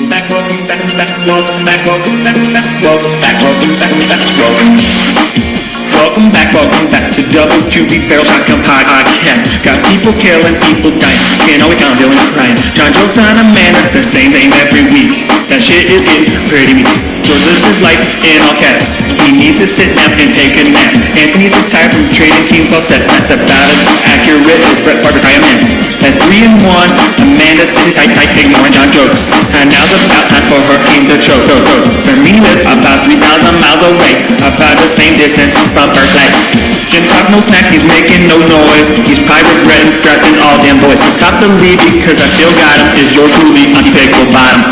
Welcome back to Double QB Barrel Shotgun Podcast. Got people killing, people dying. Can't always count Dylan crying. John jokes on Amanda, the same thing every week. That shit is getting pretty mean. George lives his life in all caps. He needs to sit down and take a nap. Anthony's retired from trading teams all set. That's about as accurate as Brett Favre's retirement. At 3-1, Amanda's sitting tight, ignoring John jokes. And now's about time for her team to choke. Sermini lives about 3,000 miles away, about the same distance from Berkeley. Jim talks no snack, he's making no noise. He's probably regretting drafting all damn boys. Top the lead because I still got him. Is yours truly unpickable bottom.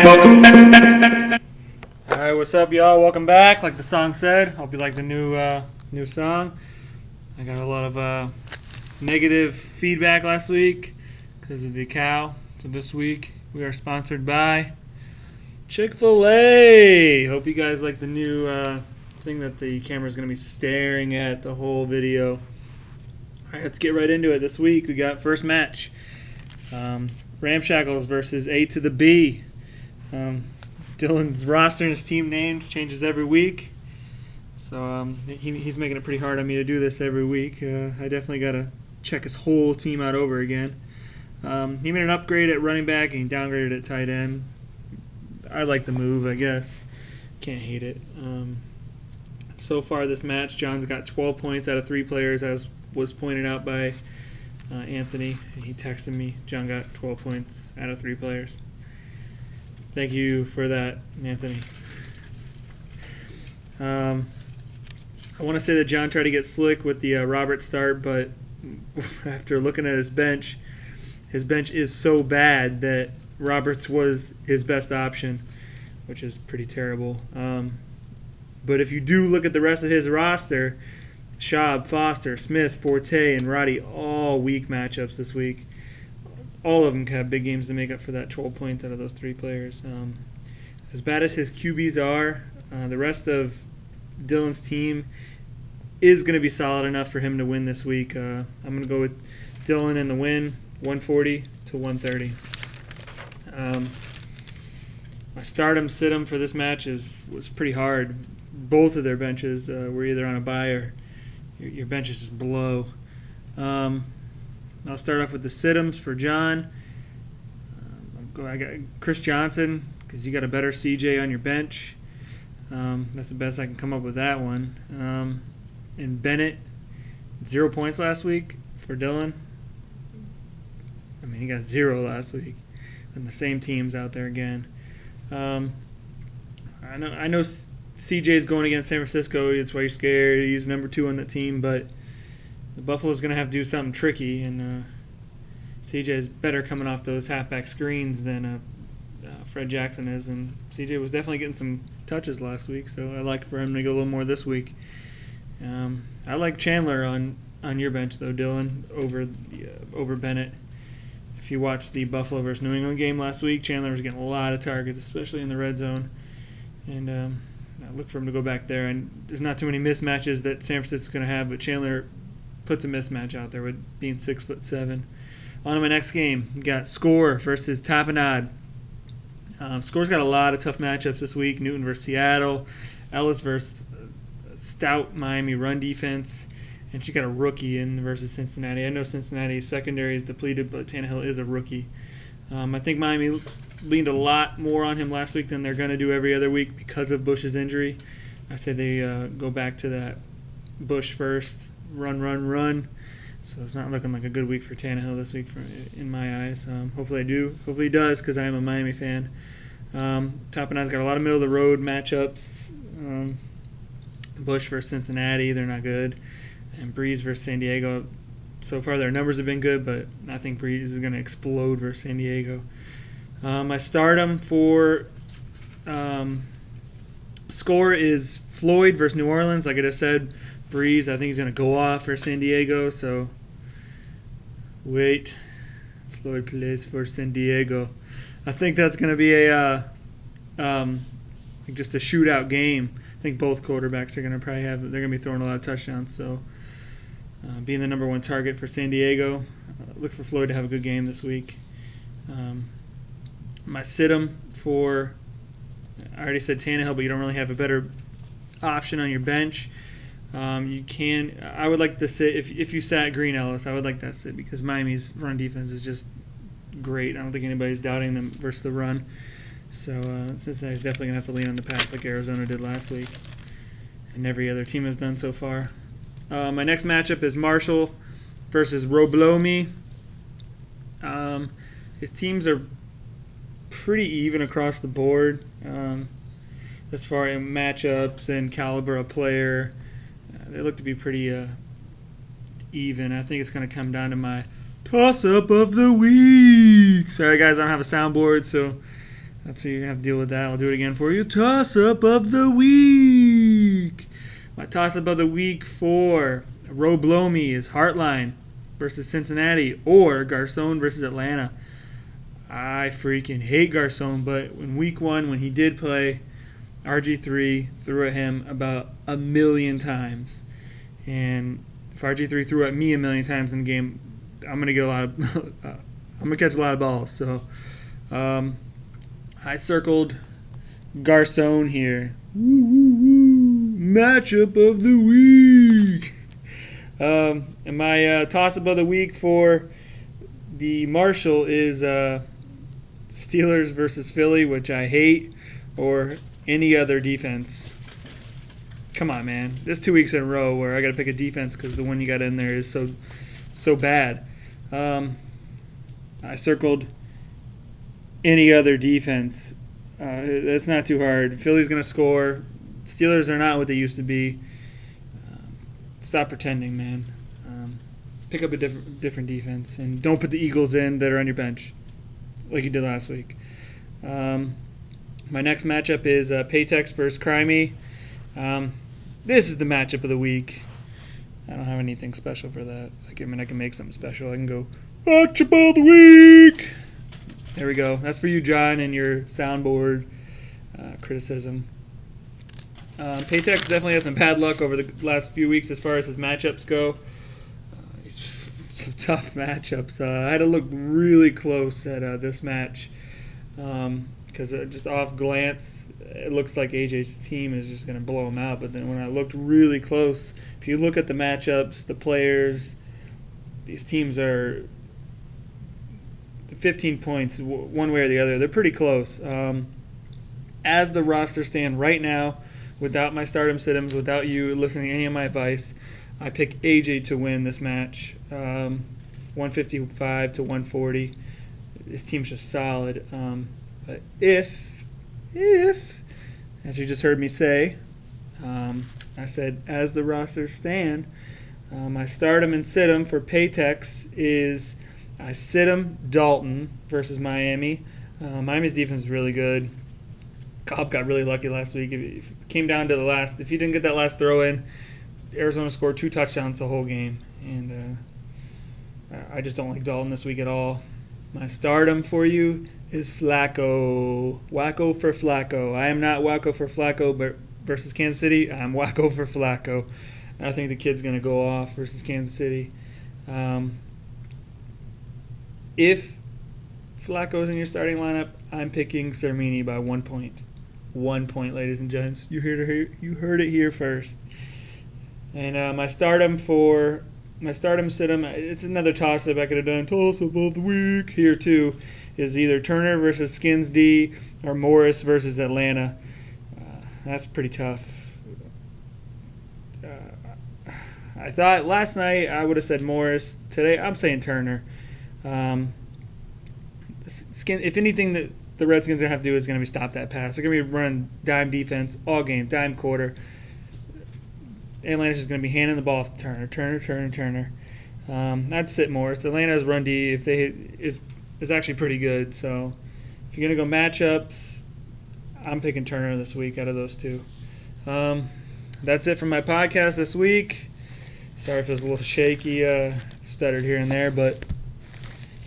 Welcome back. Alright, what's up, y'all? Welcome back. Like the song said, hope you like the new song. I got a lot of negative feedback last week because of the cow. So this week we are sponsored by Chick-fil-A. Hope you guys like the new thing that the camera is going to be staring at the whole video. Alright, let's get right into it. This week we got first match. Ramshackles versus A to the B. Dylan's roster and his team names changes every week. So he's making it pretty hard on me to do this every week. I definitely got to check his whole team out over again. He made an upgrade at running back and he downgraded at tight end. I like the move, I guess. Can't hate it. So far this match, John's got 12 points out of 3 players, as was pointed out by Anthony. He texted me. John got 12 points out of 3 players. Thank you for that, Anthony. I want to say that John tried to get slick with the Robert start, but after looking at his bench is so bad that Roberts was his best option, which is pretty terrible. But if you do look at the rest of his roster, Schaub, Foster, Smith, Forte, and Roddy, all weak matchups this week. All of them have big games to make up for that 12 points out of those 3 players. As bad as his QBs are, the rest of Dylan's team is going to be solid enough for him to win this week. I'm going to go with Dylan in the win, 140 to 130. My stardom sit-em for this match was pretty hard. Both of their benches were either on a bye or your bench is just below. I'll start off with the sit-ems for John. I got Chris Johnson because you got a better CJ on your bench. That's the best I can come up with that one. And Bennett, 0 points last week for Dylan. I mean, he got 0 last week. And the same teams out there again. I know CJ's going against San Francisco. That's why you're scared. He's number 2 on the team, but the Buffalo's going to have to do something tricky, and CJ's better coming off those halfback screens than Fred Jackson is, and CJ was definitely getting some touches last week, so I like for him to get a little more this week. I like Chandler on your bench, though, Dylan, over Bennett. If you watched the Buffalo versus New England game last week, Chandler was getting a lot of targets, especially in the red zone, and I look for him to go back there. And there's not too many mismatches that San Francisco's going to have, but Chandler puts a mismatch out there with being 6'7". On to my next game. We got Score versus Tapenade. Score's got a lot of tough matchups this week. Newton versus Seattle, Ellis versus stout Miami run defense, and she got a rookie in versus Cincinnati. I know Cincinnati's secondary is depleted, but Tannehill is a rookie. I think Miami leaned a lot more on him last week than they're going to do every other week because of Bush's injury. I say they go back to that Bush first, run. So it's not looking like a good week for Tannehill this week in my eyes. Hopefully I do. Hopefully he does because I am a Miami fan. Tapenade's got a lot of middle-of-the-road matchups. Bush versus Cincinnati, they're not good. And Breeze versus San Diego. So far their numbers have been good, but I think Breeze is going to explode versus San Diego. I start him for Score is Floyd versus New Orleans. Like I just said, Breeze, I think he's going to go off for San Diego. So wait, Floyd plays for San Diego. I think that's going to be just a shootout game. I think both quarterbacks are going to they're going to be throwing a lot of touchdowns. So being the number 1 target for San Diego, look for Floyd to have a good game this week. My sit-em for, I already said Tannehill, but you don't really have a better option on your bench. I would like to sit, if you sat Green Ellis, I would like that sit because Miami's run defense is just great. I don't think anybody's doubting them versus the run. So Cincinnati's definitely going to have to lean on the pass like Arizona did last week and every other team has done so far. My next matchup is Marshall versus Roblomi. His teams are pretty even across the board as far as matchups and caliber of player. They look to be pretty even. I think it's going to come down to my toss-up of the week. Sorry, guys, I don't have a soundboard, so that's what you have to deal with that. I'll do it again for you. Toss-up of the week. My toss-up of the week for Roblomi is Heartline versus Cincinnati or Garcon versus Atlanta. I freaking hate Garcon, but in week 1, when he did play, RG3 threw at him about 1,000,000 times. And if RG3 threw at me 1,000,000 times in the game, I'm gonna get I'm gonna catch a lot of balls. So I circled Garcon here. Matchup of the week. And my toss-up of the week for the Marshall is Steelers versus Philly, which I hate, or any other defense. Come on, man. There's 2 weeks in a row where I got to pick a defense because the one you got in there is so bad. I circled any other defense. That's not too hard. Philly's going to score. Steelers are not what they used to be. Stop pretending, man. Pick up a different defense. And don't put the Eagles in that are on your bench like you did last week. My next matchup is Paytex versus Crimey. This is the matchup of the week. I don't have anything special for that. I can make something special. I can go, matchup of the week. There we go. That's for you, John, and your soundboard criticism. Paytex definitely has some bad luck over the last few weeks as far as his matchups go. Some tough matchups. I had to look really close at this match because just off glance, it looks like AJ's team is just going to blow him out. But then when I looked really close, if you look at the matchups, the players, these teams are 15 points one way or the other. They're pretty close. As the roster stand right now, without my stardom sit-ems, without you listening to any of my advice, I pick AJ to win this match, 155 to 140. This team's just solid. But if, as you just heard me say, I said as the roster stand, my stardom and sit-em for Paytex is I sit-em Dalton versus Miami. Miami's defense is really good. Cobb got really lucky last week. If it came down to if he didn't get that last throw in, Arizona scored 2 touchdowns the whole game. And I just don't like Dalton this week at all. My stardom for you is Flacco. Wacko for Flacco. I am not Wacko for Flacco, but versus Kansas City, I'm Wacko for Flacco. I think the kid's going to go off versus Kansas City. If Flacco's in your starting lineup, I'm picking Cermini by 1 point. 1 point, ladies and gents. You heard it here first. And my stardom sit-em, it's another toss-up I could have done. Toss-up of the week here too is either Turner versus Skins D or Morris versus Atlanta. That's pretty tough. I thought last night I would have said Morris. Today I'm saying Turner. If anything that the Redskins are going to have to do is going to be stop that pass. They're going to be running dime defense all game, dime quarter. Atlanta's just going to be handing the ball off to Turner. I'd sit Morris. Atlanta's run D is actually pretty good. So if you're going to go matchups, I'm picking Turner this week out of those two. That's it from my podcast this week. Sorry if it was a little shaky, stuttered here and there, but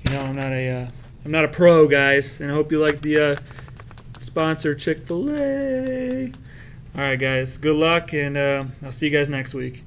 I'm not a pro, guys, and I hope you like the sponsor, Chick-fil-A. All right, guys, good luck, and I'll see you guys next week.